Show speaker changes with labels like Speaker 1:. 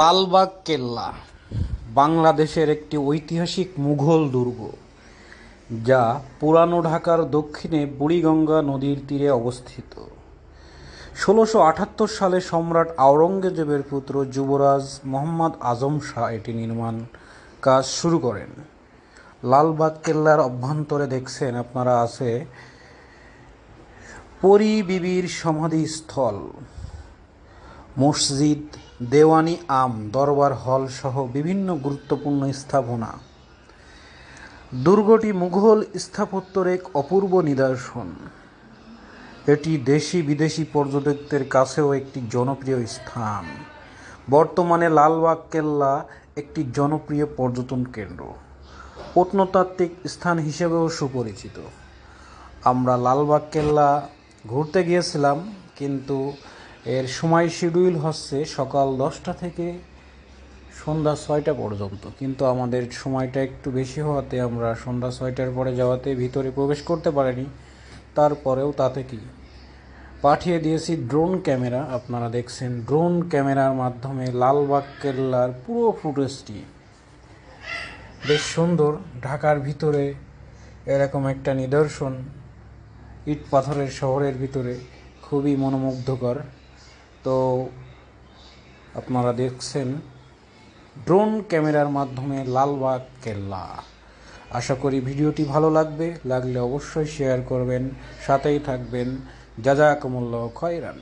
Speaker 1: লালবাগ কেল্লা বাংলাদেশের একটি ঐতিহাসিক মুঘল দুর্গ, যা পুরানো ঢাকার দক্ষিণে বুড়িগঙ্গা নদীর তীরে অবস্থিত। ১৬৭৮ সালে সম্রাট আওরঙ্গজেবের পুত্র যুবরাজ মোহাম্মদ আজম শাহ এটি নির্মাণ কাজ শুরু করেন। লালবাগ কেল্লার অভ্যন্তরে দেখছেন আপনারা আছে পরী বিবির সমাধিস্থল, মসজিদ, দেওয়ানি আম, দরবার হল সহ বিভিন্ন গুরুত্বপূর্ণ স্থাপনা। দুর্গটি মুঘল স্থাপত্যের এক অপূর্ব নিদর্শন। এটি দেশি বিদেশি পর্যটকদের কাছেও একটি জনপ্রিয় স্থান। বর্তমানে লালবাগ কেল্লা একটি জনপ্রিয় পর্যটন কেন্দ্র, প্রত্নতাত্ত্বিক স্থান হিসেবেও সুপরিচিত। আমরা লালবাগ কেল্লা ঘুরতে গিয়েছিলাম, কিন্তু এর সময় শিডিউল হচ্ছে সকাল 10টা থেকে সন্ধ্যা 6টা পর্যন্ত, কিন্তু আমাদের সময়টা একটু বেশি হওয়াতে আমরা সন্ধ্যা 6টার পরে যাওয়াতে ভিতরে প্রবেশ করতে পারিনি। তারপরেও তাতে কি পাঠিয়ে দিয়েছি ড্রোন ক্যামেরা। আপনারা দেখছেন ড্রোন ক্যামেরার মাধ্যমে লালবাগ কেল্লার পুরো ফুটেজটি। বেশ সুন্দর। ঢাকার ভিতরে এরকম একটা নিদর্শন, ইট পাথরের শহরের ভিতরে, খুবই মনোমুগ্ধকর। তো আপনারা দেখছেন ড্রোন ক্যামেরার মাধ্যমে লালবাগ কেল্লা। আশা করি ভিডিওটি ভালো লাগবে, লাগলে অবশ্যই শেয়ার করবেন, সাথেই থাকবেন। জাযাকুমুল্লাহু খায়রান।